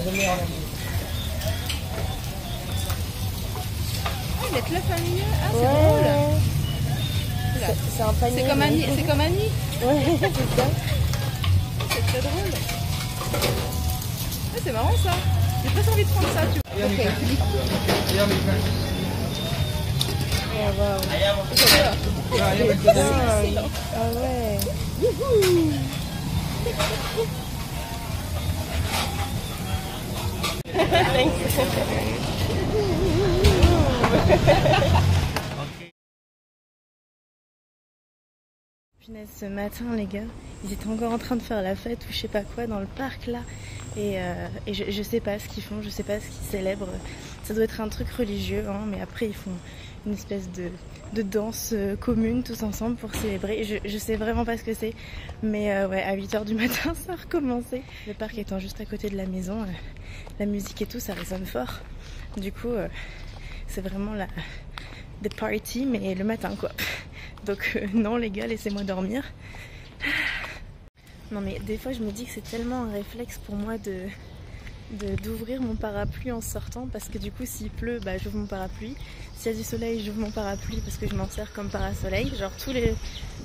Les clubs familiaux, ah c'est Ouais. drôle. C'est un panier. C'est comme Annie, c'est comme Annie. Ouais, c'est ça. C'est très drôle. Ah, c'est marrant ça. J'ai presque envie de prendre ça, tu vois. Ok. Oh, wow. Ah ouais. Punaise, ce matin les gars, ils étaient encore en train de faire la fête ou je sais pas quoi dans le parc là et je sais pas ce qu'ils font, je sais pas ce qu'ils célèbrent. Ça doit être un truc religieux hein, mais après ils font une espèce de danse commune tous ensemble pour célébrer. Je sais vraiment pas ce que c'est mais ouais, à 8h du matin ça a recommencé. Le parc étant juste à côté de la maison, la musique et tout ça résonne fort. Du coup c'est vraiment the party mais le matin quoi. Donc non les gars, laissez-moi dormir. Non mais des fois je me dis que c'est tellement un réflexe pour moi d'ouvrir mon parapluie en sortant parce que du coup s'il pleut, bah j'ouvre mon parapluie. S'il y a du soleil, j'ouvre mon parapluie parce que je m'en sers comme parasoleil. Genre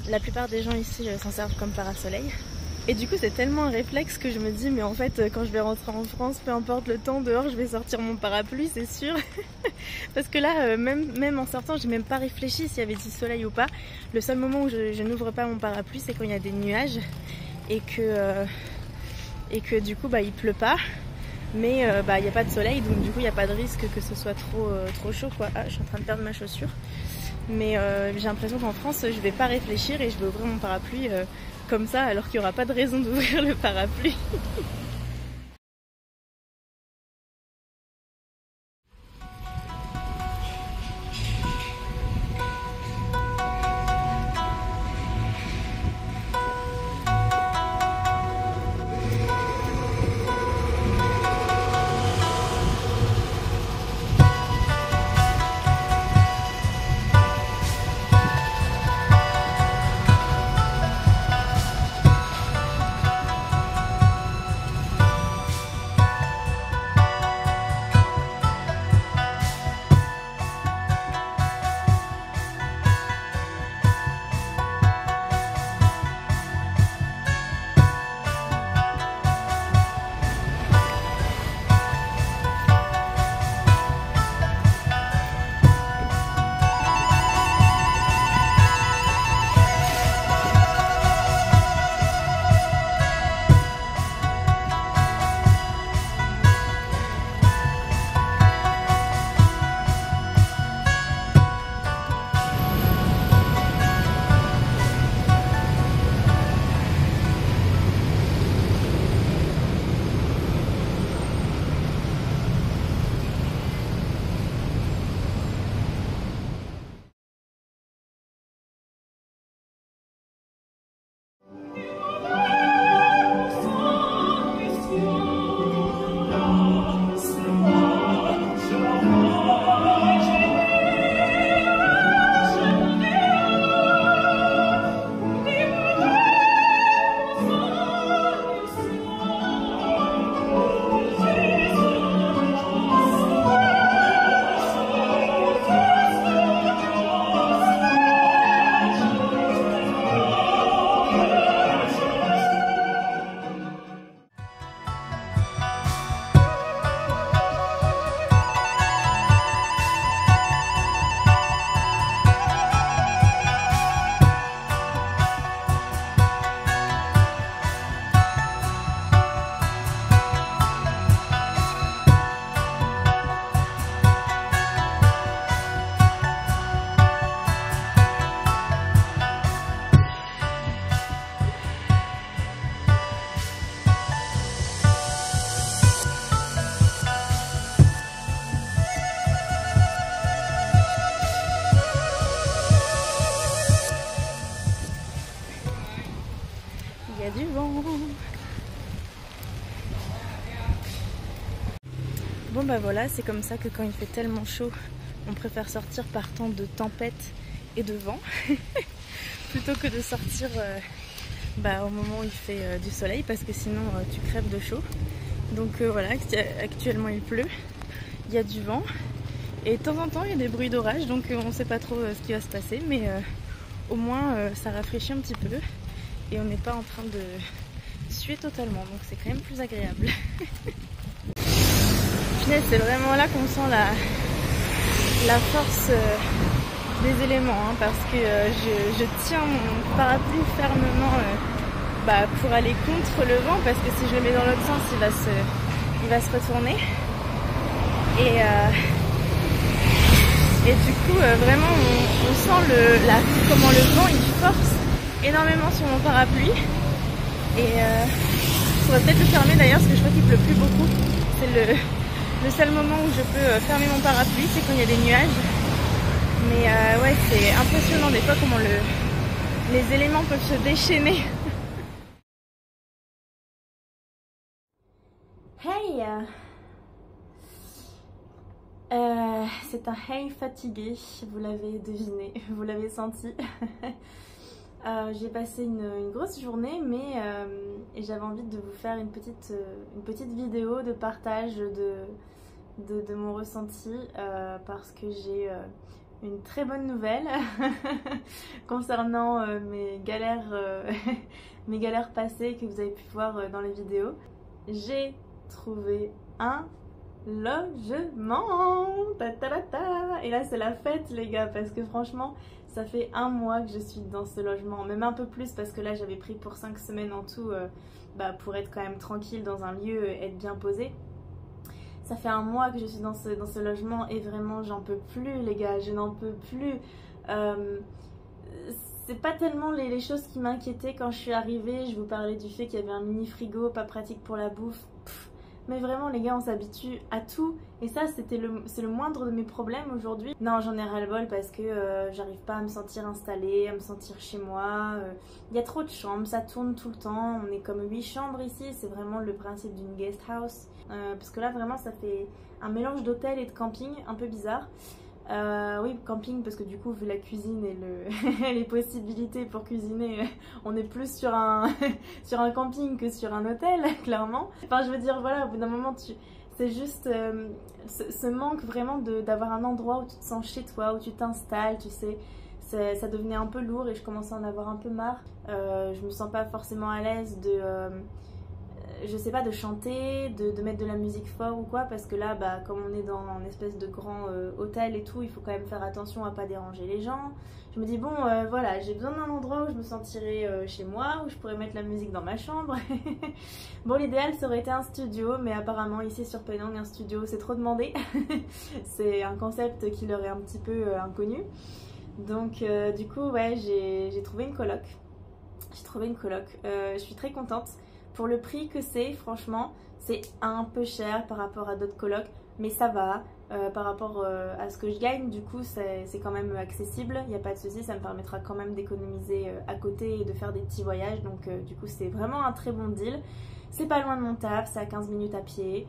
la plupart des gens ici s'en servent comme parasoleil. Et du coup c'est tellement un réflexe que je me dis mais en fait quand je vais rentrer en France, peu importe le temps dehors, je vais sortir mon parapluie, c'est sûr. Parce que là même en sortant, j'ai même pas réfléchi s'il y avait du soleil ou pas. Le seul moment où je n'ouvre pas mon parapluie, c'est quand il y a des nuages et que du coup bah il pleut pas. Mais bah il n'y a pas de soleil donc du coup il n'y a pas de risque que ce soit trop chaud quoi. Ah, je suis en train de perdre ma chaussure. Mais j'ai l'impression qu'en France je vais pas réfléchir et je vais ouvrir mon parapluie comme ça alors qu'il n'y aura pas de raison d'ouvrir le parapluie. du vent. Bon bah voilà, c'est comme ça que quand il fait tellement chaud, on préfère sortir par temps de tempête et de vent plutôt que de sortir au moment où il fait du soleil, parce que sinon tu crèves de chaud. Donc voilà, actuellement il pleut, il y a du vent et de temps en temps il y a des bruits d'orage, donc on sait pas trop ce qui va se passer, mais au moins ça rafraîchit un petit peu et on n'est pas en train de suer totalement, donc c'est quand même plus agréable. Punaise, c'est vraiment là qu'on sent la force des éléments, hein, parce que je tiens mon parapluie fermement pour aller contre le vent, parce que si je le mets dans l'autre sens il va se retourner et du coup vraiment on sent comment le vent il force énormément sur mon parapluie et je pourrais peut-être le fermer d'ailleurs parce que je crois qu'il pleut plus beaucoup. C'est le seul moment où je peux fermer mon parapluie, c'est quand il y a des nuages. Mais ouais, c'est impressionnant des fois comment les éléments peuvent se déchaîner. Hey, c'est un hey fatigué, vous l'avez deviné, vous l'avez senti. J'ai passé une grosse journée, mais j'avais envie de vous faire une petite vidéo de partage de mon ressenti parce que j'ai une très bonne nouvelle concernant mes galères passées que vous avez pu voir dans les vidéos. J'ai trouvé un logement. Ta ta ta ta. Et là c'est la fête les gars, parce que franchement ça fait 1 mois que je suis dans ce logement, même un peu plus parce que là j'avais pris pour 5 semaines en tout pour être quand même tranquille dans un lieu, être bien posée. Ça fait 1 mois que je suis dans ce logement et vraiment j'en peux plus les gars, je n'en peux plus. C'est pas tellement les choses qui m'inquiétaient quand je suis arrivée. Je vous parlais du fait qu'il y avait un mini frigo, pas pratique pour la bouffe. Mais vraiment les gars, on s'habitue à tout. Et ça c'est le moindre de mes problèmes aujourd'hui. Non, j'en ai ras-le-bol parce que j'arrive pas à me sentir installée, à me sentir chez moi. Il y a trop de chambres, ça tourne tout le temps. On est comme 8 chambres ici, c'est vraiment le principe d'une guest house. Parce que là vraiment ça fait un mélange d'hôtel et de camping un peu bizarre. Oui, camping parce que du coup vu la cuisine et les possibilités pour cuisiner, on est plus sur un camping que sur un hôtel clairement. Enfin je veux dire voilà, au bout d'un moment c'est juste ce manque vraiment d'avoir un endroit où tu te sens chez toi, où tu t'installes, tu sais. Ça devenait un peu lourd et je commençais à en avoir un peu marre. Je me sens pas forcément à l'aise je sais pas, de chanter, de mettre de la musique fort ou quoi, parce que là comme on est dans une espèce de grand hôtel et tout, il faut quand même faire attention à pas déranger les gens. Je me dis bon voilà, j'ai besoin d'un endroit où je me sentirais chez moi, où je pourrais mettre la musique dans ma chambre. Bon, l'idéal ça aurait été un studio, mais apparemment ici sur Penang un studio c'est trop demandé. C'est un concept qui leur est un petit peu inconnu. Donc du coup ouais, j'ai trouvé une coloc. Je suis très contente. Pour le prix que c'est, franchement, c'est un peu cher par rapport à d'autres colocs, mais ça va. Par rapport à ce que je gagne, du coup, c'est quand même accessible. Il n'y a pas de souci, ça me permettra quand même d'économiser à côté et de faire des petits voyages. Donc, du coup, c'est vraiment un très bon deal. C'est pas loin de mon taf, c'est à 15 minutes à pied.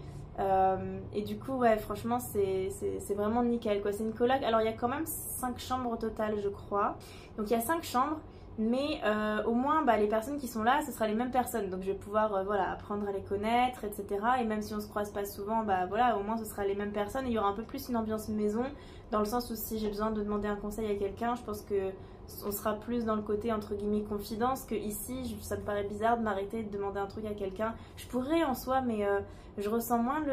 Et du coup, ouais, franchement, c'est vraiment nickel, quoi. C'est une coloc. Alors, il y a quand même 5 chambres au total, je crois. Donc, il y a 5 chambres. Mais au moins les personnes qui sont là ce sera les mêmes personnes, donc je vais pouvoir voilà, apprendre à les connaître, etc. Et même si on se croise pas souvent, voilà, au moins ce sera les mêmes personnes et il y aura un peu plus une ambiance maison, dans le sens où si j'ai besoin de demander un conseil à quelqu'un, je pense que on sera plus dans le côté entre guillemets confidence, que ici ça me paraît bizarre de m'arrêter de demander un truc à quelqu'un. Je pourrais en soi, mais je ressens moins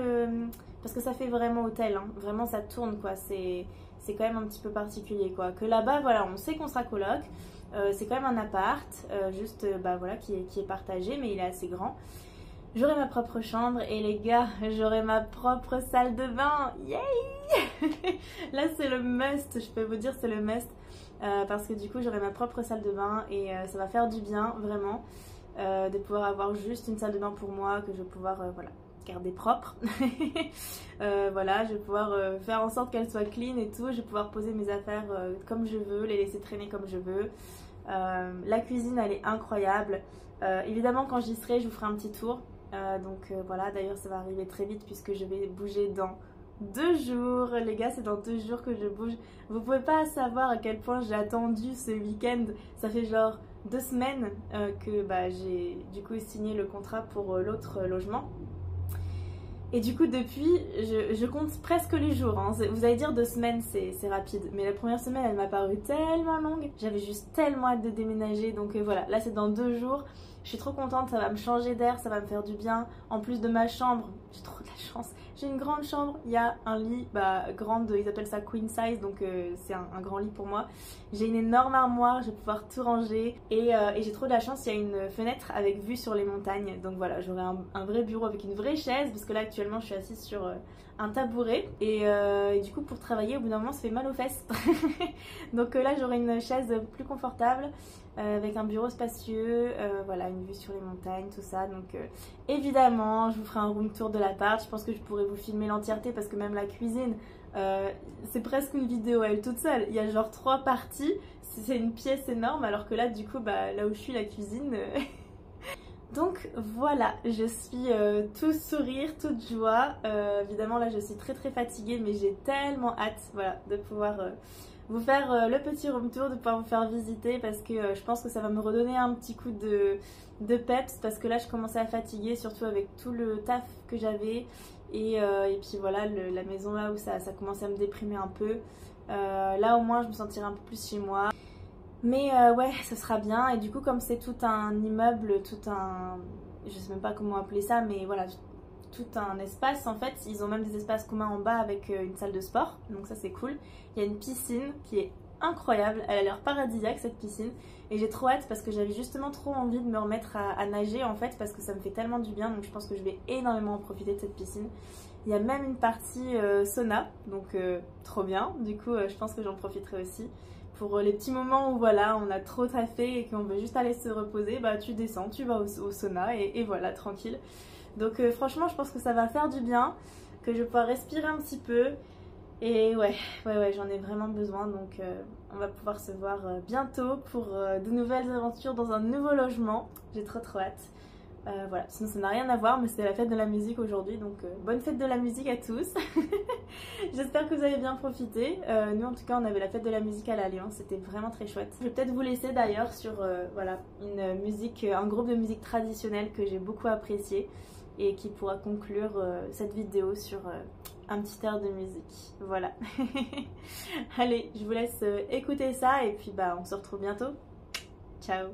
parce que ça fait vraiment hôtel, hein. Vraiment ça tourne quoi, c'est quand même un petit peu particulier quoi. Que là-bas voilà, on sait qu'on sera coloc. C'est quand même un appart, juste voilà, qui est partagé, mais il est assez grand. J'aurai ma propre chambre et les gars, j'aurai ma propre salle de bain. Yay! Là c'est le must, je peux vous dire c'est le must. Parce que du coup j'aurai ma propre salle de bain et ça va faire du bien vraiment de pouvoir avoir juste une salle de bain pour moi que je vais pouvoir voilà, garder propre. Voilà, je vais pouvoir faire en sorte qu'elle soit clean et tout. Je vais pouvoir poser mes affaires comme je veux, les laisser traîner comme je veux. La cuisine elle est incroyable. Évidemment quand j'y serai je vous ferai un petit tour. Donc voilà, d'ailleurs ça va arriver très vite puisque je vais bouger dans 2 jours. Les gars, c'est dans 2 jours que je bouge. Vous pouvez pas savoir à quel point j'ai attendu ce week-end. Ça fait genre 2 semaines que j'ai du coup signé le contrat pour l'autre logement. Et du coup depuis je compte presque les jours, hein. Vous allez dire 2 semaines c'est rapide, mais la première semaine elle m'a paru tellement longue, j'avais juste tellement hâte de déménager, donc voilà, là c'est dans 2 jours. Je suis trop contente, ça va me changer d'air, ça va me faire du bien. En plus de ma chambre, j'ai trop de la chance. J'ai une grande chambre, il y a un lit grande, ils appellent ça queen size, donc c'est un grand lit pour moi. J'ai une énorme armoire, je vais pouvoir tout ranger. Et j'ai trop de la chance, il y a une fenêtre avec vue sur les montagnes. Donc voilà, j'aurai un vrai bureau avec une vraie chaise, parce que là actuellement je suis assise sur un tabouret. Et du coup pour travailler, au bout d'un moment ça fait mal aux fesses. Donc là j'aurai une chaise plus confortable. Avec un bureau spacieux, voilà, une vue sur les montagnes, tout ça. Donc évidemment, je vous ferai un room tour de l'appart. Je pense que je pourrais vous filmer l'entièreté parce que même la cuisine, c'est presque une vidéo à elle toute seule. Il y a genre 3 parties, c'est une pièce énorme, alors que là, du coup, là où je suis, la cuisine... Donc voilà, je suis tout sourire, toute joie. Évidemment, là, je suis très très fatiguée, mais j'ai tellement hâte, voilà, de pouvoir... vous faire le petit room tour, de pouvoir vous faire visiter parce que je pense que ça va me redonner un petit coup de peps parce que là je commençais à fatiguer, surtout avec tout le taf que j'avais et puis voilà la maison là où ça commençait à me déprimer un peu. Là au moins je me sentirai un peu plus chez moi. Mais ouais, ce sera bien. Et du coup comme c'est tout un immeuble, je sais même pas comment appeler ça, mais voilà, tout un espace en fait, ils ont même des espaces communs en bas avec une salle de sport, donc ça c'est cool. Il y a une piscine qui est incroyable, elle a l'air paradisiaque cette piscine et j'ai trop hâte parce que j'avais justement trop envie de me remettre à nager en fait parce que ça me fait tellement du bien, donc je pense que je vais énormément en profiter de cette piscine. Il y a même une partie sauna, donc trop bien, du coup je pense que j'en profiterai aussi. Pour les petits moments où voilà, on a trop taffé et qu'on veut juste aller se reposer, tu descends, tu vas au sauna et voilà, tranquille. Donc franchement je pense que ça va faire du bien, que je vais pouvoir respirer un petit peu. Et ouais, j'en ai vraiment besoin. Donc on va pouvoir se voir bientôt pour de nouvelles aventures dans un nouveau logement. J'ai trop hâte. Voilà, sinon ça n'a rien à voir, mais c'est la fête de la musique aujourd'hui. Donc bonne fête de la musique à tous. J'espère que vous avez bien profité. Nous en tout cas on avait la fête de la musique à l'Alliance, c'était vraiment très chouette. Je vais peut-être vous laisser d'ailleurs sur voilà, une musique, un groupe de musique traditionnelle que j'ai beaucoup apprécié et qui pourra conclure cette vidéo sur un petit air de musique. Voilà. Allez, je vous laisse écouter ça et puis on se retrouve bientôt. Ciao.